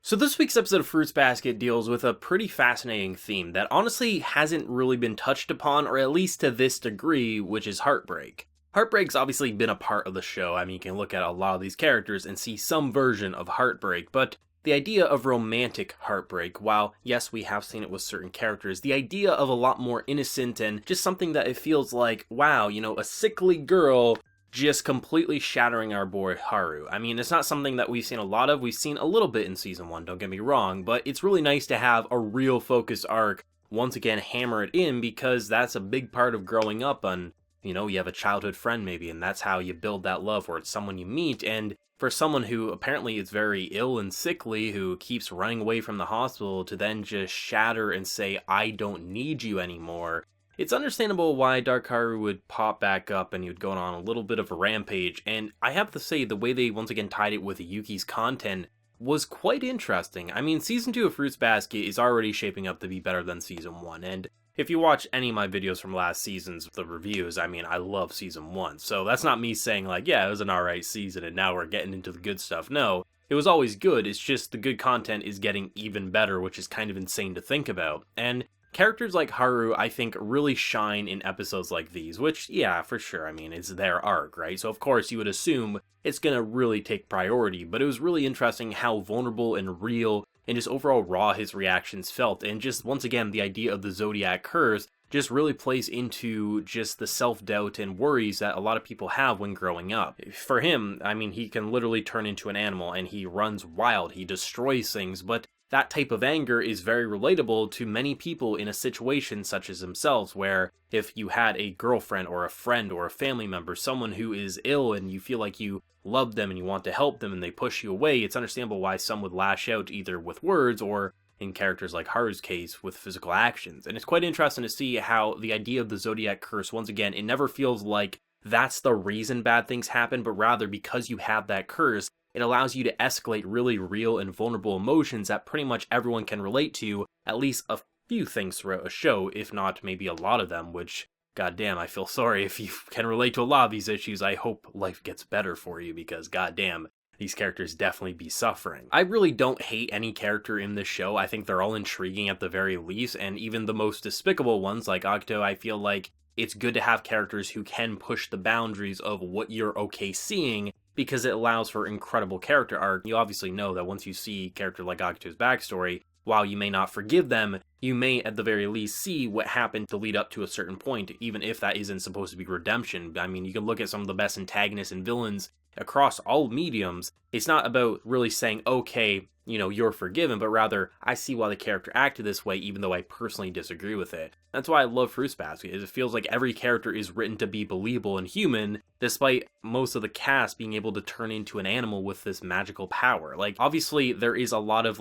So this week's episode of Fruits Basket deals with a pretty fascinating theme that honestly hasn't really been touched upon, or at least to this degree, which is heartbreak. Heartbreak's obviously been a part of the show. I mean, you can look at a lot of these characters and see some version of heartbreak, but the idea of romantic heartbreak, while yes, we have seen it with certain characters, the idea of a lot more innocent and just something that it feels like, wow, a sickly girl just completely shattering our boy Haru. I mean, it's not something that we've seen a lot of. We've seen a little bit in season 1, don't get me wrong, but it's really nice to have a real focus arc once again hammer it in, because that's a big part of growing up. And you have a childhood friend maybe, and that's how you build that love, or it's someone you meet. And for someone who apparently is very ill and sickly, who keeps running away from the hospital, to then just shatter and say, I don't need you anymore, it's understandable why Dark Haru would pop back up and he would go on a little bit of a rampage. And I have to say, the way they once again tied it with Yuki's content was quite interesting. I mean, Season 2 of Fruits Basket is already shaping up to be better than Season 1, and if you watch any of my videos from last season's, the reviews, I mean, I love Season 1, so that's not me saying like, yeah, it was an alright season and now we're getting into the good stuff. No, it was always good, it's just the good content is getting even better, which is kind of insane to think about. And characters like Haru, I think, really shine in episodes like these, which, yeah, for sure, I mean, it's their arc, right? So of course you would assume it's gonna really take priority, but it was really interesting how vulnerable and real and just overall raw his reactions felt. And just, once again, the idea of the Zodiac Curse just really plays into just the self-doubt and worries that a lot of people have when growing up. For him, I mean, he can literally turn into an animal and he runs wild, he destroys things, but that type of anger is very relatable to many people in a situation such as themselves, where if you had a girlfriend or a friend or a family member, someone who is ill and you feel like you love them and you want to help them and they push you away, it's understandable why some would lash out either with words or, in characters like Haru's case, with physical actions. And it's quite interesting to see how the idea of the Zodiac Curse, once again, it never feels like that's the reason bad things happen, but rather because you have that curse, it allows you to escalate really real and vulnerable emotions that pretty much everyone can relate to, at least a few things throughout a show, if not maybe a lot of them, which, goddamn, I feel sorry if you can relate to a lot of these issues. I hope life gets better for you, because goddamn, these characters definitely be suffering. I really don't hate any character in this show. I think they're all intriguing at the very least, and even the most despicable ones like Akito, I feel like it's good to have characters who can push the boundaries of what you're okay seeing, because it allows for incredible character arc. You obviously know that once you see a character like Akito's backstory, while you may not forgive them, you may at the very least see what happened to lead up to a certain point, even if that isn't supposed to be redemption. I mean, you can look at some of the best antagonists and villains across all mediums. It's not about really saying, okay, you're forgiven, but rather, I see why the character acted this way, even though I personally disagree with it. That's why I love Fruits Basket, is it feels like every character is written to be believable and human, despite most of the cast being able to turn into an animal with this magical power. Like, obviously, there is a lot of,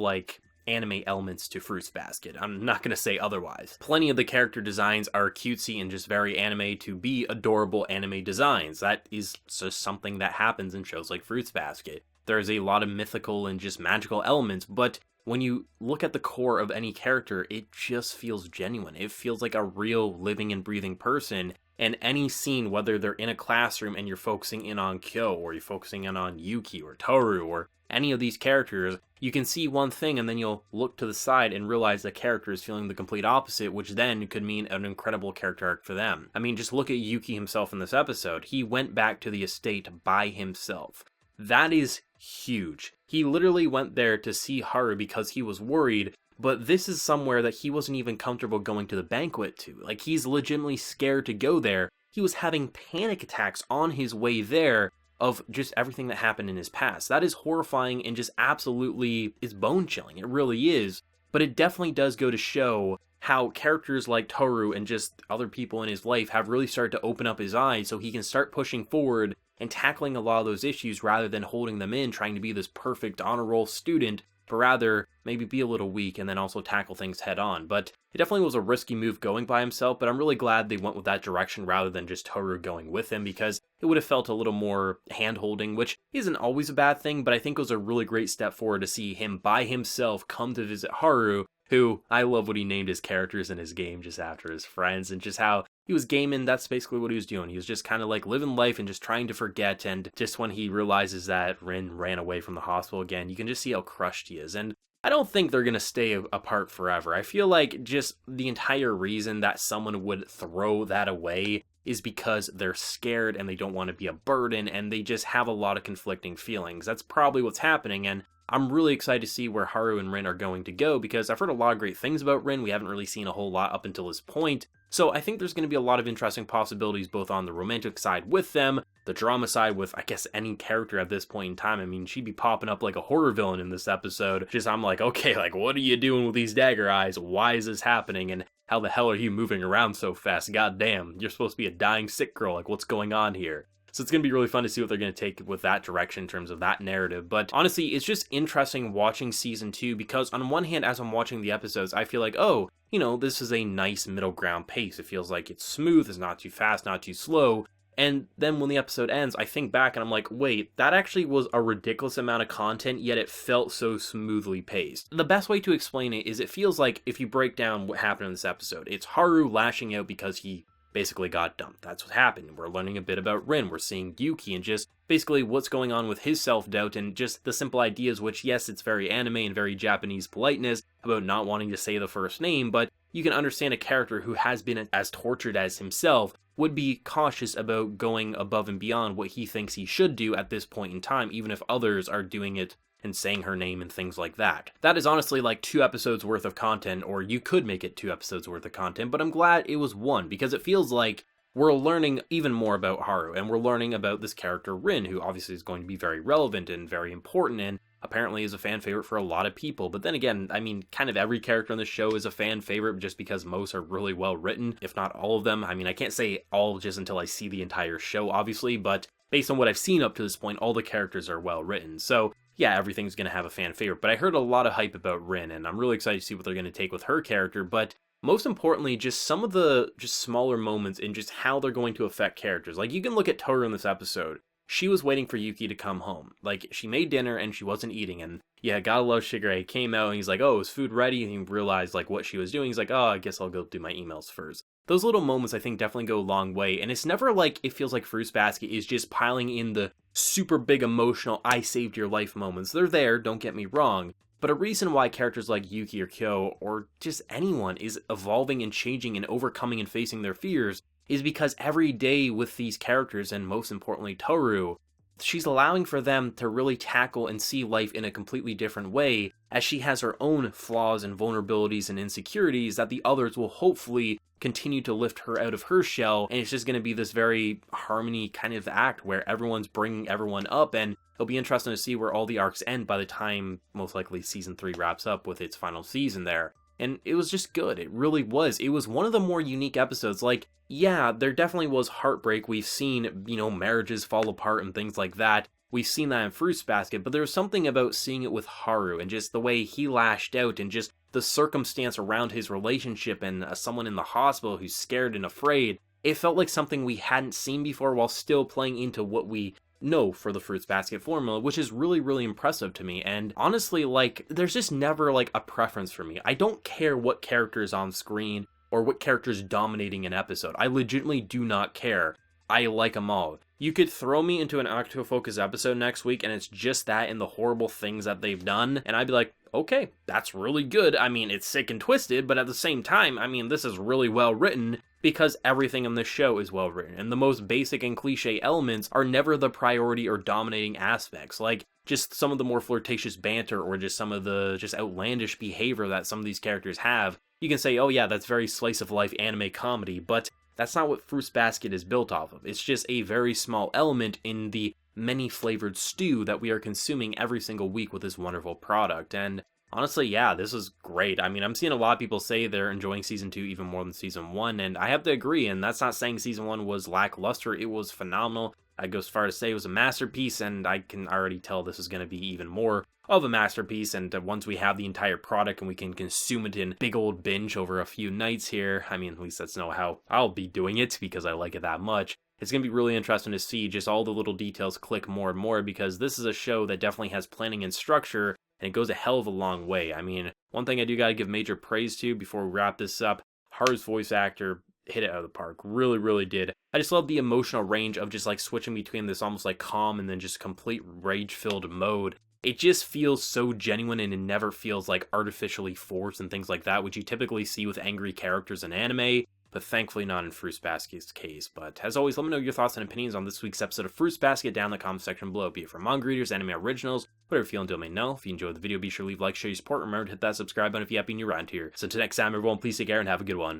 anime elements to Fruits Basket. I'm not gonna say otherwise. Plenty of the character designs are cutesy and just very anime to be adorable anime designs. That is just something that happens in shows like Fruits Basket. There's a lot of mythical and just magical elements, but when you look at the core of any character, it just feels genuine. It feels like a real living and breathing person. And any scene, whether they're in a classroom and you're focusing in on Kyo, or you're focusing in on Yuki or Toru, or any of these characters, you can see one thing and then you'll look to the side and realize the character is feeling the complete opposite, which then could mean an incredible character arc for them. I mean, just look at Yuki himself in this episode. He went back to the estate by himself. That is huge. He literally went there to see Haru because he was worried, but this is somewhere that he wasn't even comfortable going to the banquet to. Like, he's legitimately scared to go there. He was having panic attacks on his way there of just everything that happened in his past. That is horrifying and just absolutely is bone-chilling. It really is. But it definitely does go to show how characters like Toru and just other people in his life have really started to open up his eyes so he can start pushing forward and tackling a lot of those issues rather than holding them in, trying to be this perfect honor roll student, but rather maybe be a little weak and then also tackle things head on. But it definitely was a risky move going by himself, but I'm really glad they went with that direction rather than just Toru going with him, because it would have felt a little more hand-holding, which isn't always a bad thing, but I think it was a really great step forward to see him by himself come to visit Haru, who, I love what he named his characters in his game just after his friends, and just how he was gaming. That's basically what he was doing. He was just kind of like living life and just trying to forget, and just when he realizes that Rin ran away from the hospital again, you can just see how crushed he is. And I don't think they're going to stay apart forever. I feel like just the entire reason that someone would throw that away is because they're scared and they don't want to be a burden and they just have a lot of conflicting feelings. That's probably what's happening, and I'm really excited to see where Haru and Rin are going to go because I've heard a lot of great things about Rin. We haven't really seen a whole lot up until this point. So I think there's going to be a lot of interesting possibilities both on the romantic side with them, the drama side with, I guess, any character at this point in time. I mean, she'd be popping up like a horror villain in this episode. Just, I'm like, okay, like, what are you doing with these dagger eyes? Why is this happening? And how the hell are you moving around so fast? God damn, you're supposed to be a dying sick girl. Like, what's going on here? So it's going to be really fun to see what they're going to take with that direction in terms of that narrative. But honestly, it's just interesting watching season 2 because on one hand, as I'm watching the episodes, I feel like, oh, you know, this is a nice middle ground pace. It feels like it's smooth, it's not too fast, not too slow. And then when the episode ends, I think back and I'm like, wait, that actually was a ridiculous amount of content, yet it felt so smoothly paced. The best way to explain it is it feels like if you break down what happened in this episode, it's Haru lashing out because he basically got dumped. That's what happened. We're learning a bit about Rin. We're seeing Yuki and just basically what's going on with his self-doubt and just the simple ideas, which, yes, it's very anime and very Japanese politeness about not wanting to say the first name, but you can understand a character who has been as tortured as himself would be cautious about going above and beyond what he thinks he should do at this point in time, even if others are doing it and saying her name and things like that. That is honestly like 2 episodes worth of content, or you could make it 2 episodes worth of content, but I'm glad it was 1 because it feels like we're learning even more about Haru, and we're learning about this character Rin, who obviously is going to be very relevant and very important, and apparently is a fan favorite for a lot of people. But then again, I mean, kind of every character on the show is a fan favorite just because most are really well written, if not all of them. I mean, I can't say all just until I see the entire show, obviously, but based on what I've seen up to this point, all the characters are well written. So yeah, everything's going to have a fan favorite, but I heard a lot of hype about Rin, and I'm really excited to see what they're going to take with her character, but most importantly, just some of the just smaller moments in just how they're going to affect characters. Like, you can look at Toru in this episode. She was waiting for Yuki to come home. Like, she made dinner and she wasn't eating, and yeah, gotta love Shigure came out and he's like, oh, is food ready? And he realized, like, what she was doing. He's like, oh, I guess I'll go do my emails first. Those little moments, I think, definitely go a long way, and it's never like it feels like Fruits Basket is just piling in the super big emotional, I saved your life moments. They're there, don't get me wrong, but a reason why characters like Yuki or Kyo, or just anyone, is evolving and changing and overcoming and facing their fears is because every day with these characters, and most importantly Toru, she's allowing for them to really tackle and see life in a completely different way, as she has her own flaws and vulnerabilities and insecurities that the others will hopefully continue to lift her out of her shell, and it's just going to be this very harmony kind of act where everyone's bringing everyone up, and it'll be interesting to see where all the arcs end by the time, most likely, Season 3 wraps up with its final season there. And it was just good. It really was. It was one of the more unique episodes. Like, yeah, there definitely was heartbreak. We've seen, you know, marriages fall apart and things like that. We've seen that in Fruits Basket, but there was something about seeing it with Haru and just the way he lashed out and just the circumstance around his relationship and someone in the hospital who's scared and afraid. It felt like something we hadn't seen before while still playing into what we know for the Fruits Basket formula, which is really, really impressive to me. And honestly, like, there's just never like a preference for me. I don't care what character is on screen or what character is dominating an episode. I legitimately do not care. I like them all. You could throw me into an Octofocus episode next week and it's just that and the horrible things that they've done, and I'd be like, okay, that's really good. I mean, it's sick and twisted, but at the same time, I mean, this is really well written because everything on this show is well written, and the most basic and cliche elements are never the priority or dominating aspects, like just some of the more flirtatious banter or just some of the just outlandish behavior that some of these characters have. You can say, oh yeah, that's very slice of life anime comedy, but that's not what Fruits Basket is built off of. It's just a very small element in the many flavored stew that we are consuming every single week with this wonderful product. And honestly, yeah, this is great. I mean, I'm seeing a lot of people say they're enjoying Season 2 even more than Season 1, and I have to agree, and that's not saying Season 1 was lackluster. It was phenomenal. I'd go as far as to say it was a masterpiece, and I can already tell this is going to be even more of a masterpiece, and once we have the entire product and we can consume it in big old binge over a few nights here, I mean, at least that's not how I'll be doing it because I like it that much. It's going to be really interesting to see just all the little details click more and more, because this is a show that definitely has planning and structure, and it goes a hell of a long way. I mean, one thing I do got to give major praise to before we wrap this up, Haru's voice actor hit it out of the park. Really, really did. I just love the emotional range of just like switching between this almost like calm and then just complete rage-filled mode. It just feels so genuine and it never feels like artificially forced and things like that, which you typically see with angry characters in anime, but thankfully not in Fruits Basket's case. But as always, let me know your thoughts and opinions on this week's episode of Fruits Basket down in the comment section below, be it from manga readers, anime originals, whatever you feel and do, let me know. If you enjoyed the video, be sure to leave a like, share your support, remember to hit that subscribe button if you happen to be new around here. So until next time, everyone, please take care and have a good one.